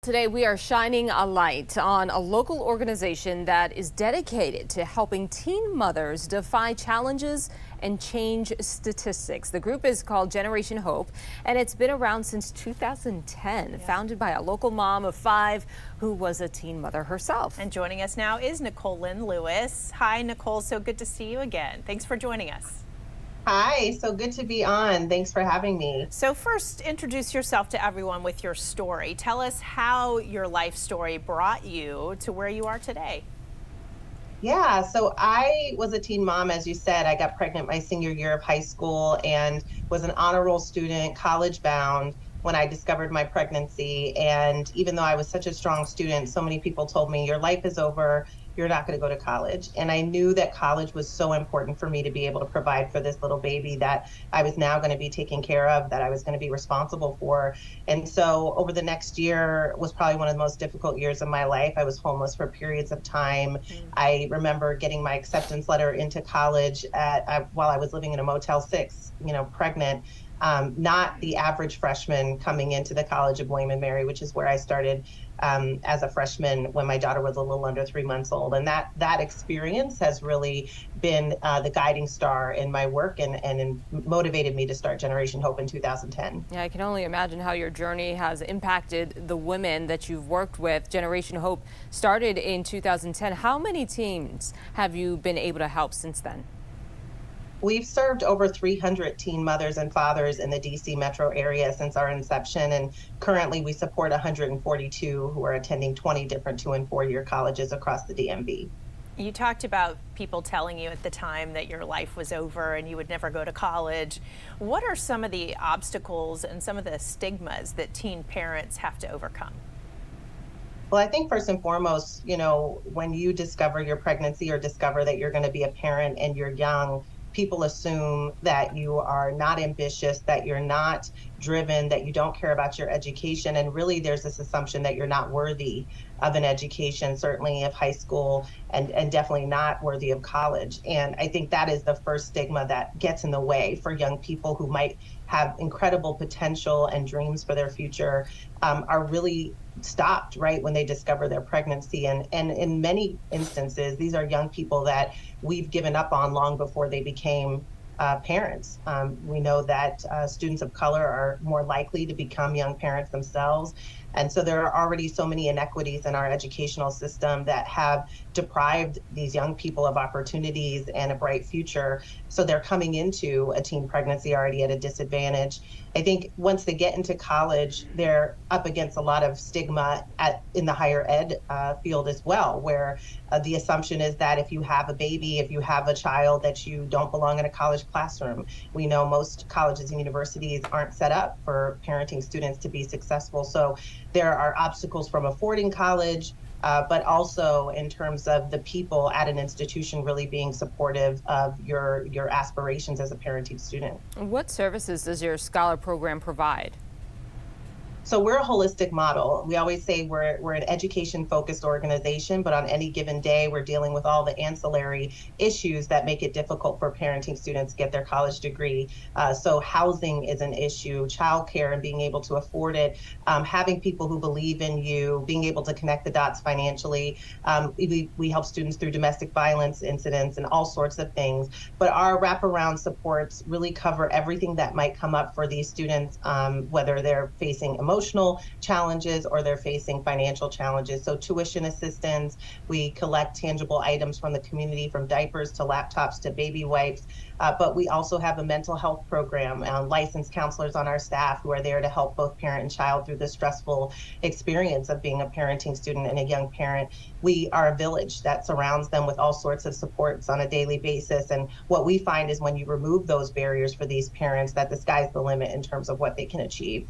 Today, we are shining a light on a local organization that is dedicated to helping teen mothers defy challenges and change statistics. The group is called Generation Hope, and it's been around since 2010, founded by a local mom of 5 who was a teen mother herself. And joining us now is Nicole Lynn Lewis. Hi, Nicole. So good to see you again. Thanks for joining us. Hi, so good to be on. Thanks for having me. So first, introduce yourself to everyone with your story. Tell us how your life story brought you to where you are today. Yeah, so I was a teen mom, as you said. I got pregnant my senior year of high school and was an honor roll student, college bound, when I discovered my pregnancy. And even though I was such a strong student, so many people told me, your life is over. You're not going to go to college. And I knew that college was so important for me to be able to provide for this little baby that I was now going to be taking care of, that I was going to be responsible for. And so over the next year was probably one of the most difficult years of my life. I was homeless for periods of time. I remember getting my acceptance letter into college while I was living in a Motel 6, pregnant. Not the average freshman coming into the College of William and Mary, which is where I started as a freshman when my daughter was a little under 3 months old. And that experience has really been the guiding star in my work and motivated me to start Generation Hope in 2010. Yeah, I can only imagine how your journey has impacted the women that you've worked with. Generation Hope started in 2010. How many teens have you been able to help since then? We've served over 300 teen mothers and fathers in the DC metro area since our inception, and currently we support 142 who are attending 20 different 2- and 4-year colleges across the DMV. You talked about people telling you at the time that your life was over and you would never go to college. What are some of the obstacles and some of the stigmas that teen parents have to overcome? Well, I think first and foremost, when you discover your pregnancy or discover that you're going to be a parent and you're young, people assume that you are not ambitious, that you're not driven, that you don't care about your education. And really, there's this assumption that you're not worthy of an education, certainly of high school, and definitely not worthy of college. And I think that is the first stigma that gets in the way for young people who might have incredible potential and dreams for their future, are really stopped right when they discover their pregnancy. And in many instances, these are young people that we've given up on long before they became parents. We know that students of color are more likely to become young parents themselves. And so there are already so many inequities in our educational system that have deprived these young people of opportunities and a bright future. So they're coming into a teen pregnancy already at a disadvantage. I think once they get into college, they're up against a lot of stigma in the higher ed field as well, where the assumption is that if you have a baby, if you have a child, that you don't belong in a college classroom. We know most colleges and universities aren't set up for parenting students to be successful. So there are obstacles from affording college, but also in terms of the people at an institution really being supportive of your aspirations as a parenting student. What services does your Scholar program provide? So we're a holistic model. We always say we're an education-focused organization, but on any given day, we're dealing with all the ancillary issues that make it difficult for parenting students to get their college degree. So housing is an issue, childcare and being able to afford it, having people who believe in you, being able to connect the dots financially. We help students through domestic violence incidents and all sorts of things. But our wraparound supports really cover everything that might come up for these students, whether they're facing emotional challenges or they're facing financial challenges. So tuition assistance, we collect tangible items from the community, from diapers to laptops to baby wipes. But we also have a mental health program, licensed counselors on our staff who are there to help both parent and child through the stressful experience of being a parenting student and a young parent. We are a village that surrounds them with all sorts of supports on a daily basis. And what we find is when you remove those barriers for these parents, that the sky's the limit in terms of what they can achieve.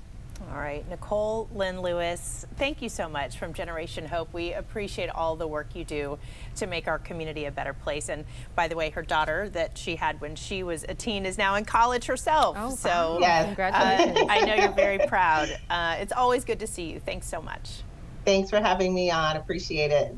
All right, Nicole Lynn Lewis, thank you so much from Generation Hope. We appreciate all the work you do to make our community a better place. And by the way, her daughter that she had when she was a teen is now in college herself. Oh, so yes. Congratulations. I know you're very proud. It's always good to see you. Thanks so much. Thanks for having me on. Appreciate it.